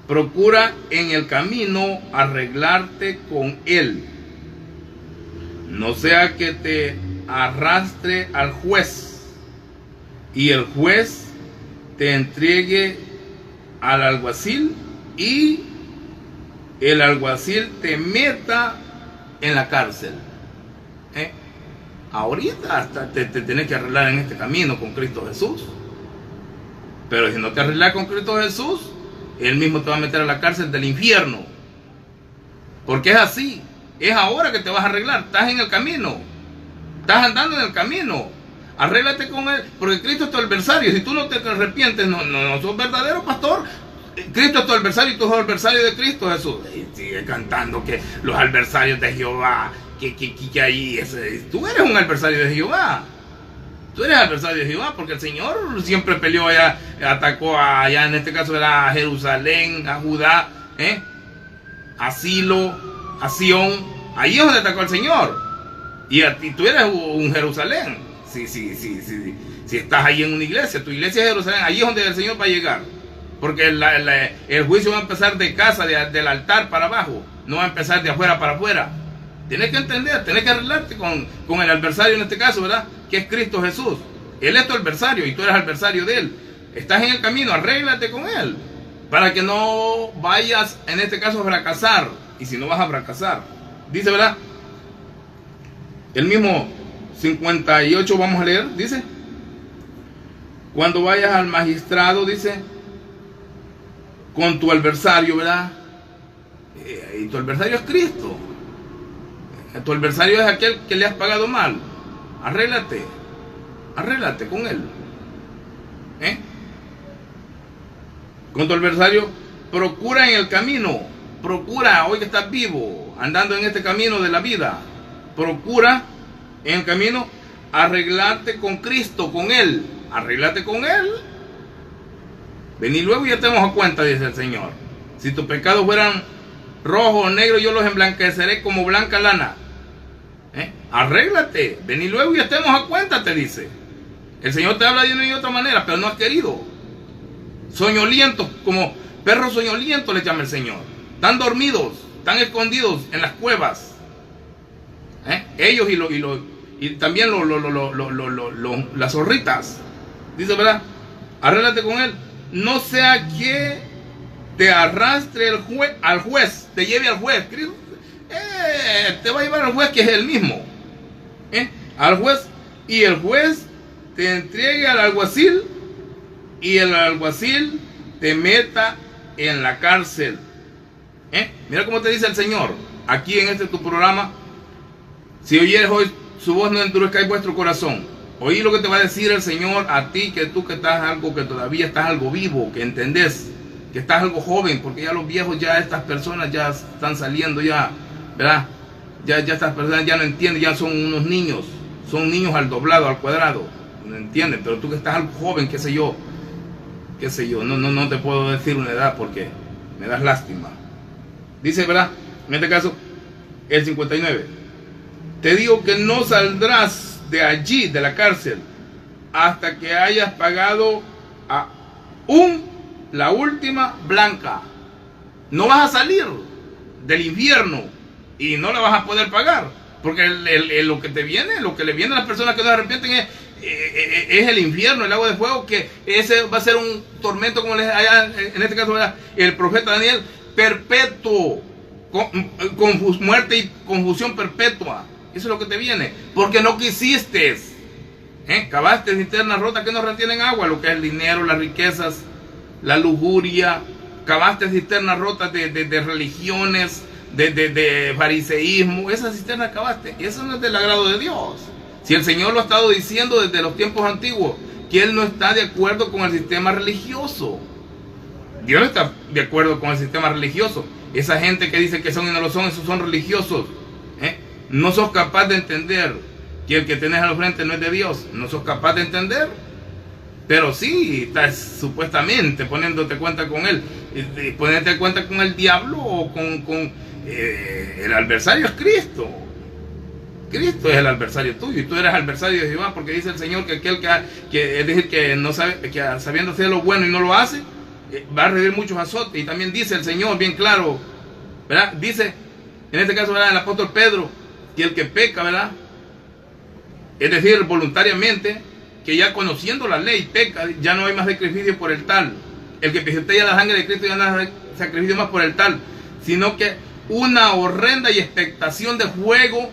procura en el camino arreglarte con él, no sea que te arrastre al juez y el juez te entregue al alguacil y el alguacil te meta en la cárcel. Ahorita hasta te tienes que arreglar en este camino con Cristo Jesús. Pero si no te arreglas con Cristo Jesús, Él mismo te va a meter a la cárcel del infierno. Porque es así. Es ahora que te vas a arreglar. Estás en el camino. Estás andando en el camino. Arréglate con Él. Porque Cristo es tu adversario. Si tú no te arrepientes, no sos verdadero pastor. Cristo es tu adversario y tú sos adversario de Cristo Jesús. Y sigue cantando que los adversarios de Jehová, que ahí tú eres un adversario de Jehová. Tú eres adversario de Jehová, porque el Señor siempre peleó allá, atacó allá, en este caso era a Jerusalén, a Judá, a Silo, a Sión. Ahí es donde atacó el Señor. Y tú eres un Jerusalén. Si estás ahí en una iglesia, tu iglesia es Jerusalén, ahí es donde el Señor va a llegar. Porque el juicio va a empezar de casa, del altar para abajo, no va a empezar de afuera para afuera. Tienes que entender, tienes que arreglarte con el adversario en este caso, ¿verdad?, que es Cristo Jesús. Él es tu adversario y tú eres adversario de Él. Estás en el camino, arréglate con Él, para que no vayas, en este caso, a fracasar. Y si no vas a fracasar, dice, ¿verdad?, el mismo 58, vamos a leer, dice, cuando vayas al magistrado, dice, con tu adversario, ¿verdad?, y tu adversario es Cristo. Tu adversario es aquel que le has pagado mal. Arréglate con él. Con tu adversario, procura en el camino. Procura, hoy que estás vivo, andando en este camino de la vida, procura en el camino arreglarte con Cristo, con Él. Arréglate con Él. Vení luego y ya te damos a cuenta, dice el Señor. Si tus pecados fueran rojos o negros, yo los emblanqueceré como blanca lana. Arréglate, vení luego y estemos a cuenta, te dice. El Señor te habla de una y otra manera, pero no has querido. Soñolientos, como perros soñolientos les llama el Señor. Están dormidos, están escondidos en las cuevas. Ellos y también las zorritas. Dice, ¿verdad? Arréglate con Él. No sea que te arrastre al juez, te lleve al juez. Te va a llevar al juez, que es el mismo. Al juez, y el juez te entregue al alguacil y el alguacil te meta en la cárcel. Mira cómo te dice el Señor aquí en este tu programa. Si oyeres hoy su voz, no endurezcáis vuestro corazón. Oí lo que te va a decir el Señor a ti, que tú que estás algo, que todavía estás algo vivo, que entendés, que estás algo joven, porque ya los viejos, ya estas personas ya están saliendo ya, ¿verdad? Ya estas personas ya no entienden, ya son unos niños, son niños al doblado, al cuadrado, no entienden. Pero tú que estás algo joven, qué sé yo, no te puedo decir una edad porque me das lástima. Dice, ¿verdad?, en este caso, el 59, te digo que no saldrás de allí, de la cárcel, hasta que hayas pagado la última blanca. No vas a salir del infierno y no la vas a poder pagar, porque lo que te viene, lo que le viene a las personas que no se arrepienten es el infierno, el lago de fuego, que ese va a ser un tormento, como allá en este caso, ¿verdad?, el profeta Daniel, perpetuo, con muerte y confusión perpetua. Eso es lo que te viene, porque no quisiste. Cavaste cisternas rotas que no retienen agua, lo que es el dinero, las riquezas, la lujuria. Cavaste cisternas rotas de religiones, de fariseísmo. Esas cisternas cavaste, y eso no es del agrado de Dios. Si el Señor lo ha estado diciendo desde los tiempos antiguos, que Él no está de acuerdo con el sistema religioso. Dios no está de acuerdo con el sistema religioso. Esa gente que dice que son y no lo son, esos son religiosos. No sos capaz de entender que el que tenés al frente no es de Dios. No sos capaz de entender. Pero sí, estás supuestamente poniéndote cuenta con Él. Ponerte cuenta con el diablo o con el adversario es Cristo. Cristo es el adversario tuyo y tú eres adversario de Jehová, porque dice el Señor que aquel que es decir, que no sabe, que sabiendo hacer lo bueno y no lo hace, va a recibir muchos azotes. Y también dice el Señor bien claro, ¿verdad? Dice, en este caso, ¿verdad?, el apóstol Pedro, que el que peca, ¿verdad?, es decir, voluntariamente, que ya conociendo la ley peca, ya no hay más sacrificio por el tal. El que pisotea la sangre de Cristo ya no hay sacrificio más por el tal, sino que una horrenda y expectación de fuego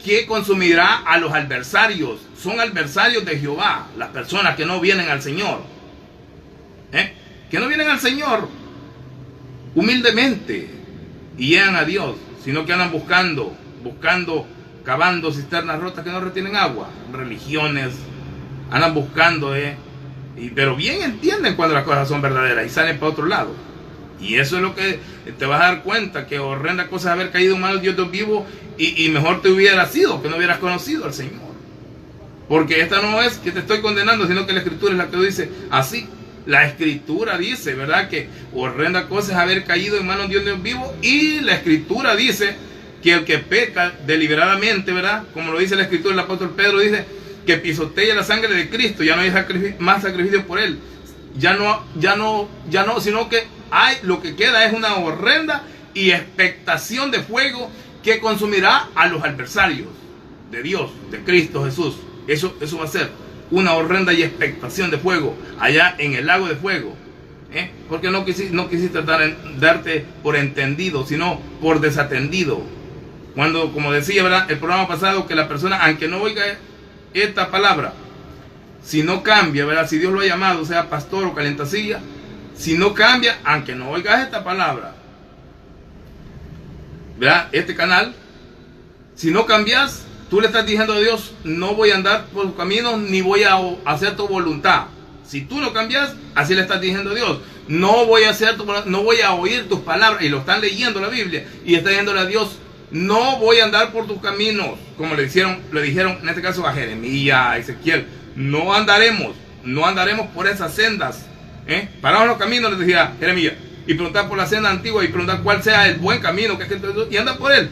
que consumirá a los adversarios. Son adversarios de Jehová las personas que no vienen al Señor, que no vienen al Señor humildemente y llegan a Dios, sino que andan buscando, cavando cisternas rotas que no retienen agua, religiones, andan buscando, pero bien entienden cuando las cosas son verdaderas y salen para otro lado. Y eso es lo que te vas a dar cuenta, que horrenda cosa es haber caído en manos de Dios vivo, y mejor te hubiera sido que no hubieras conocido al Señor. Porque esta no es que te estoy condenando, sino que la Escritura es la que lo dice así. La Escritura dice, ¿verdad?, que horrenda cosa es haber caído en manos de Dios vivo, y la Escritura dice que el que peca deliberadamente, ¿verdad?, como lo dice la Escritura, el apóstol Pedro dice que pisotea la sangre de Cristo, ya no hay más sacrificio por Él. Ya no, sino que lo que queda es una horrenda y expectación de fuego que consumirá a los adversarios de Dios, de Cristo Jesús. Eso va a ser una horrenda y expectación de fuego allá en el lago de fuego. Porque no quisiste darte por entendido, sino por desatendido. Cuando, como decía, ¿verdad?, el programa pasado, que la persona, aunque no oiga esta palabra, si no cambia, ¿verdad?, si Dios lo ha llamado, sea pastor o calentacilla, si no cambia, aunque no oigas esta palabra, ¿verdad?, este canal, si no cambias, tú le estás diciendo a Dios: no voy a andar por tus caminos, ni voy a hacer tu voluntad. Si tú no cambias, así le estás diciendo a Dios: no voy a hacer no voy a oír tus palabras. Y lo están leyendo la Biblia y está diciéndole a Dios: no voy a andar por tus caminos, como le dijeron en este caso a Jeremías, a Ezequiel. No andaremos por esas sendas. Parados los caminos, les decía Jeremías, y preguntar por la senda antigua y preguntar cuál sea el buen camino que es Cristo, y anda por él.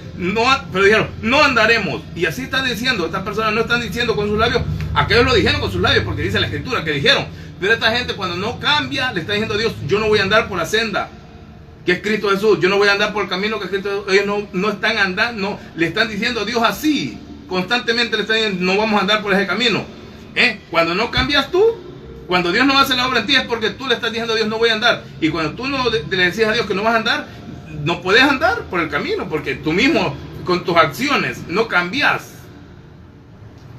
Pero dijeron: no andaremos. Y así están diciendo, estas personas no están diciendo con sus labios, aquellos lo dijeron con sus labios porque dice la Escritura que dijeron, pero esta gente cuando no cambia le está diciendo a Dios: yo no voy a andar por la senda que es Cristo Jesús, yo no voy a andar por el camino que es Cristo Jesús. Ellos no están andando, le están diciendo a Dios así, constantemente le están diciendo: no vamos a andar por ese camino. Cuando no cambias tú, cuando Dios no hace la obra en ti, es porque tú le estás diciendo a Dios: no voy a andar. Y cuando tú no le decías a Dios que no vas a andar, no puedes andar por el camino, porque tú mismo con tus acciones no cambias.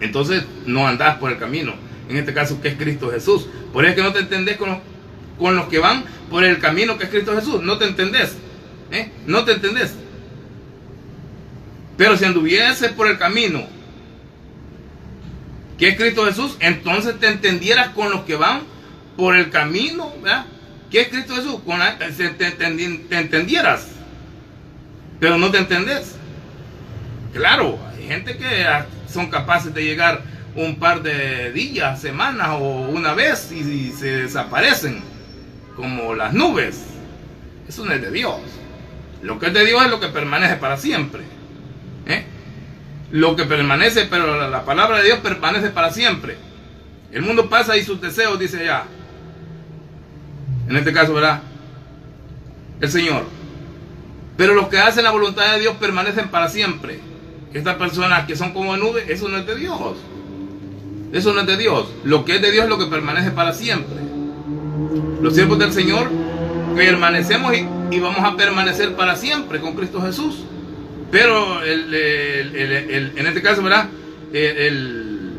Entonces no andás por el camino, en este caso que es Cristo Jesús. Por eso es que no te entendés con los que van por el camino que es Cristo Jesús. No te entendés, no te entendés. Pero si anduvieses por el camino que es Cristo Jesús, entonces te entendieras con los que van por el camino, ¿verdad?, que es Cristo Jesús. Te entendieras, pero no te entendés. Claro, hay gente que son capaces de llegar un par de días, semanas o una vez y se desaparecen como las nubes. Eso no es de Dios. Lo que es de Dios es lo que permanece para siempre. Lo que permanece, pero la palabra de Dios permanece para siempre. El mundo pasa y sus deseos, dice ya, en este caso, ¿verdad?, el Señor. Pero los que hacen la voluntad de Dios permanecen para siempre. Estas personas que son como nubes, eso no es de Dios. Eso no es de Dios. Lo que es de Dios es lo que permanece para siempre. Los siervos del Señor permanecemos y vamos a permanecer para siempre con Cristo Jesús. Pero en este caso, ¿verdad?,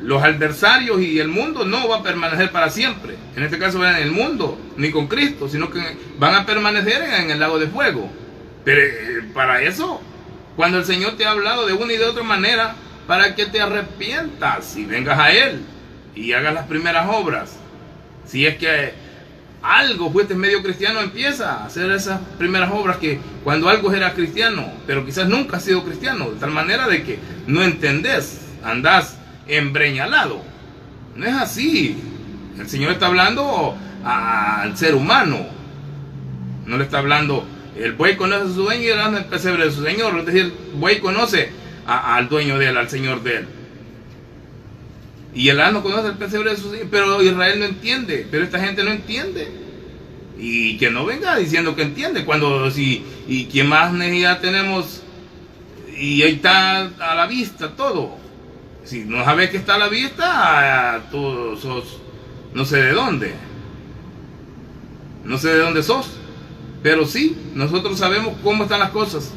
los adversarios y el mundo no va a permanecer para siempre. En este caso, ¿verdad?, en el mundo, ni con Cristo, sino que van a permanecer en el lago de fuego. Pero para eso, cuando el Señor te ha hablado de una y de otra manera, para que te arrepientas y vengas a Él y hagas las primeras obras, Si es que algo fuiste medio cristiano, empieza a hacer esas primeras obras que cuando algo era cristiano, pero quizás nunca has sido cristiano, de tal manera de que no entendés, andás embreñalado. No es así. El Señor está hablando al ser humano, no le está hablando. El buey conoce a su dueño y el asno el pesebre de su señor. Es decir, el buey conoce al dueño de él, al señor de él. Y el asno conoce el pesebre de su señor. Pero Israel no entiende. Pero esta gente no entiende. Y que no venga diciendo que entiende. Cuando y quien más necesidad tenemos. Y ahí está a la vista todo. Si no sabes que está a la vista, tú sos no sé de dónde. No sé de dónde sos. Pero sí, nosotros sabemos cómo están las cosas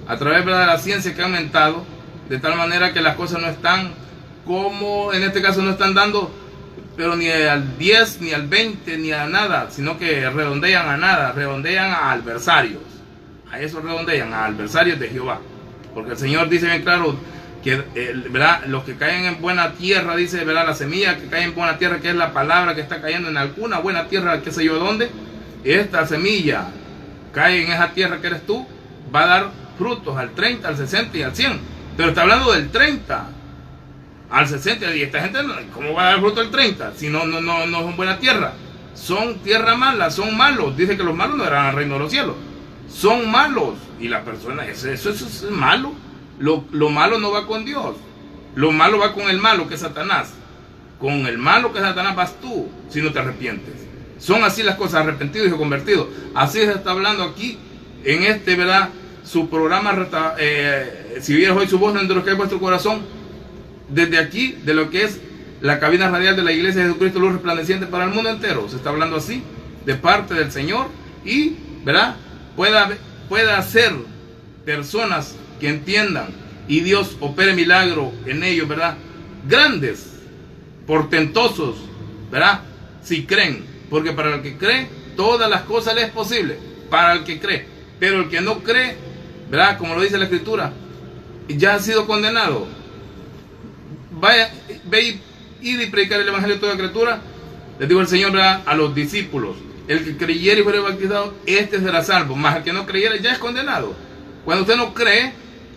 a través de la ciencia que ha aumentado, de tal manera que las cosas no están como, en este caso no están dando, pero ni al 10, ni al 20, ni a nada, sino que redondean a nada, redondean a adversarios. A eso redondean, a adversarios de Jehová. Porque el Señor dice bien claro que ¿verdad? Los que caen en buena tierra, dice, ¿verdad? La semilla que cae en buena tierra, que es la palabra que está cayendo en alguna buena tierra, qué sé yo dónde, esta semilla cae en esa tierra que eres tú, va a dar frutos al 30, al 60 y al 100. Pero está hablando del 30 al 60. Y esta gente, ¿cómo va a dar fruto al 30? Si no son buena tierra. Son tierra mala, son malos. Dice que los malos no eran al reino de los cielos. Son malos. Y la persona, eso es malo. Lo malo no va con Dios. Lo malo va con el malo, que es Satanás. Con el malo, que es Satanás, vas tú, si no te arrepientes. Son así las cosas, arrepentidos y convertidos. Así se está hablando aquí, en este, ¿verdad? Su programa, si vieres hoy su voz, no endurezcáis vuestro corazón. Desde aquí, de lo que es la cabina radial de la Iglesia de Jesucristo, luz resplandeciente para el mundo entero. Se está hablando así, de parte del Señor. Y, ¿verdad? Pueda ser personas que entiendan y Dios opere milagro en ellos, ¿verdad? Grandes, portentosos, ¿verdad? Si creen. Porque para el que cree, todas las cosas le es posible. Para el que cree. Pero el que no cree, ¿verdad? Como lo dice la Escritura, ya ha sido condenado. Ve y predicar el Evangelio a toda criatura. Les digo el Señor, ¿verdad? A los discípulos. El que creyere y fuere bautizado, este será salvo. Mas el que no creyere ya es condenado. Cuando usted no cree,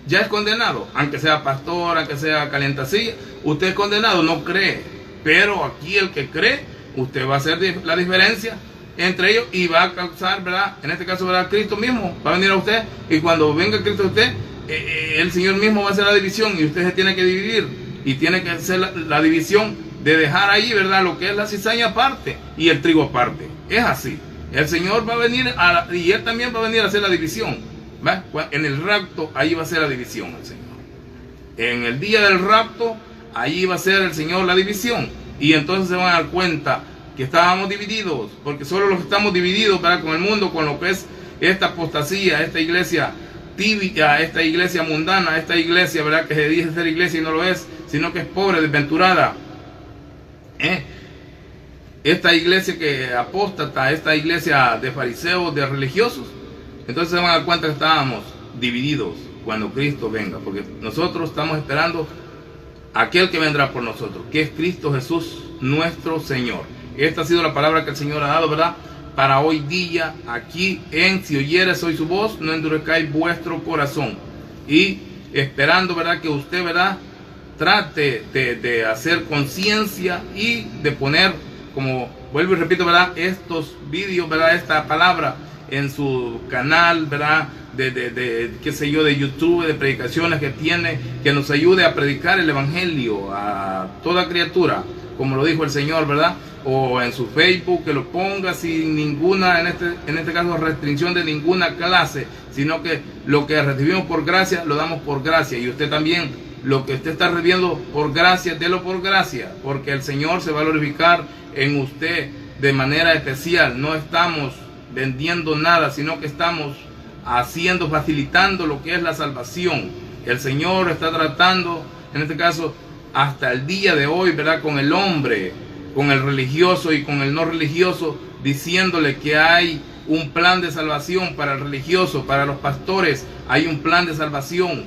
ya es condenado. Aunque sea pastor, aunque sea calientacilla, usted es condenado, no cree. Pero aquí el que cree, usted va a hacer la diferencia entre ellos y va a causar, ¿verdad? En este caso, ¿verdad? Cristo mismo va a venir a usted, y cuando venga Cristo a usted, el Señor mismo va a hacer la división y usted se tiene que dividir y tiene que hacer la división de dejar ahí, ¿verdad? Lo que es la cizaña aparte y el trigo aparte. Es así. El Señor va a venir y Él también va a venir a hacer la división. ¿Va? En el rapto, ahí va a ser la división el Señor. En el día del rapto, ahí va a ser el Señor la división. Y entonces se van a dar cuenta que estábamos divididos, porque solo los que estamos divididos, ¿verdad? Con el mundo, con lo que es esta apostasía, esta iglesia tibia, esta iglesia mundana, esta iglesia, ¿verdad? Que se dice ser iglesia y no lo es, sino que es pobre, desventurada. Esta iglesia que apóstata, esta iglesia de fariseos, de religiosos, entonces se van a dar cuenta que estábamos divididos cuando Cristo venga, porque nosotros estamos esperando aquel que vendrá por nosotros, que es Cristo Jesús, nuestro Señor. Esta ha sido la palabra que el Señor ha dado, ¿verdad? Para hoy día, aquí en Si oyeres hoy su voz, no endurezcáis vuestro corazón. Y esperando, ¿verdad? Que usted, ¿verdad? Trate de hacer conciencia y de poner, como vuelvo y repito, ¿verdad? Estos vídeos, ¿verdad? Esta palabra en su canal, ¿verdad? Qué sé yo, de YouTube, de predicaciones que tiene, que nos ayude a predicar el Evangelio a toda criatura, como lo dijo el Señor, ¿verdad? O en su Facebook, que lo ponga sin ninguna, en este caso, restricción de ninguna clase, sino que lo que recibimos por gracia, lo damos por gracia. Y usted también, lo que usted está recibiendo por gracia, délo por gracia, porque el Señor se va a glorificar en usted de manera especial. No estamos vendiendo nada, sino que estamos facilitando lo que es la salvación. El Señor está tratando, en este caso, hasta el día de hoy, ¿verdad? Con el hombre, con el religioso y con el no religioso, diciéndole que hay un plan de salvación para el religioso, para los pastores. Hay un plan de salvación,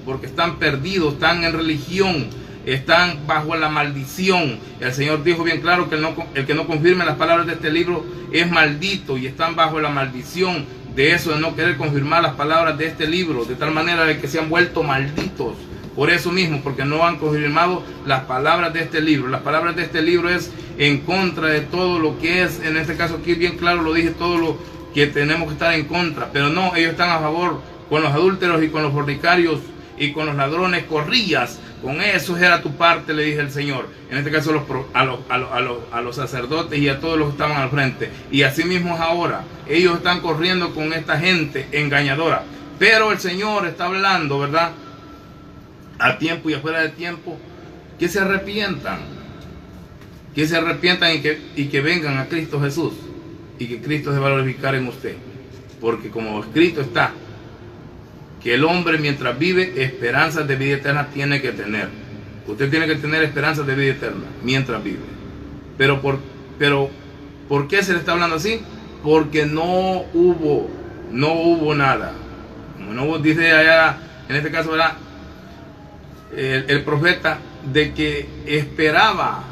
porque están perdidos, están en religión, están bajo la maldición. El Señor dijo bien claro que el que no confirme las palabras de este libro es maldito, y están bajo la maldición de eso, de no querer confirmar las palabras de este libro, de tal manera de que se han vuelto malditos. Por eso mismo, porque no han confirmado las palabras de este libro. Las palabras de este libro es en contra de todo lo que es, en este caso aquí bien claro lo dije, todo lo que tenemos que estar en contra. Pero no, ellos están a favor con los adúlteros y con los fornicarios y con los ladrones, corrías. Con eso era tu parte, le dije el Señor. En este caso a los sacerdotes y a todos los que estaban al frente. Y así mismo es ahora. Ellos están corriendo con esta gente engañadora. Pero el Señor está hablando, ¿verdad? A tiempo y afuera de tiempo, que se arrepientan. Que se arrepientan y que vengan a Cristo Jesús. Y que Cristo se va a glorificar en usted. Porque como escrito está, que el hombre mientras vive, esperanzas de vida eterna tiene que tener. Usted tiene que tener esperanzas de vida eterna mientras vive. Pero ¿por qué se le está hablando así? Porque no hubo nada. Como no hubo, dice allá, en este caso, ¿verdad? El profeta, de que esperaba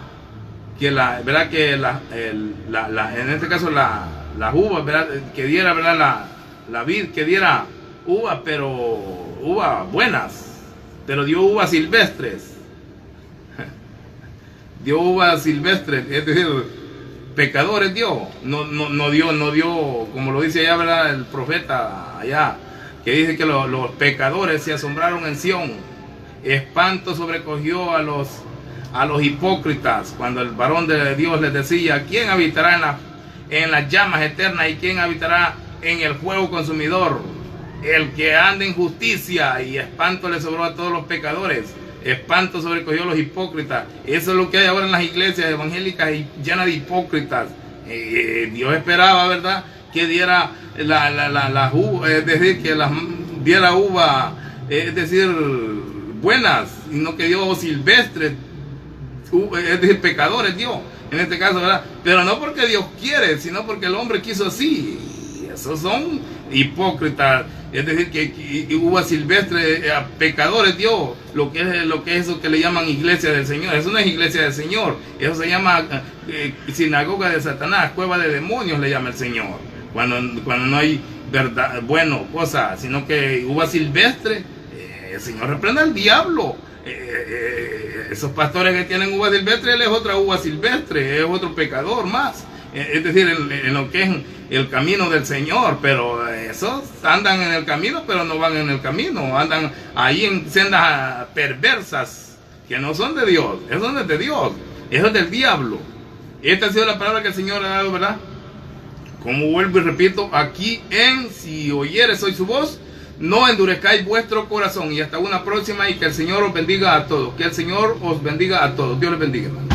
que ¿verdad? Que en este caso las uvas, ¿verdad? Que diera, ¿verdad? La vid, que diera uvas, pero uvas buenas, pero dio uvas silvestres. Dio uvas silvestres, es decir, pecadores dio. No dio, como lo dice allá, ¿verdad? El profeta allá, que dice que los pecadores se asombraron en Sión. Espanto sobrecogió a los hipócritas cuando el varón de Dios les decía: ¿quién habitará en las llamas eternas y quién habitará en el fuego consumidor? El que anda en justicia. Y espanto le sobró a todos los pecadores. Espanto sobrecogió a los hipócritas. Eso es lo que hay ahora en las iglesias evangélicas llenas de hipócritas. Dios esperaba, ¿verdad?, que diera la uva, es decir, que diera uva, es decir, buenas, y no que dio silvestres, es decir, pecadores dio, en este caso, ¿verdad? Pero no porque Dios quiere, sino porque el hombre quiso así. Y esos son hipócritas, es decir, que uva silvestre a pecadores dio, lo que es eso que le llaman iglesia del Señor. Eso no es iglesia del Señor, eso se llama sinagoga de Satanás, cueva de demonios le llama el Señor, cuando no hay verdad, bueno, cosa, sino que uva silvestre. El Señor reprenda al diablo. Esos pastores que tienen uva silvestre, él es otra uva silvestre, es otro pecador más. Es decir, en lo que es el camino del Señor. Pero esos andan en el camino, pero no van en el camino. Andan ahí en sendas perversas que no son de Dios. Eso no es de Dios, eso es del diablo. Esta ha sido la palabra que el Señor ha dado, ¿verdad? Como vuelvo y repito, aquí en Si Oyeres Hoy Su Voz, no endurezcáis vuestro corazón. Y hasta una próxima, y que el Señor os bendiga a todos. Que el Señor os bendiga a todos. Dios les bendiga, hermano.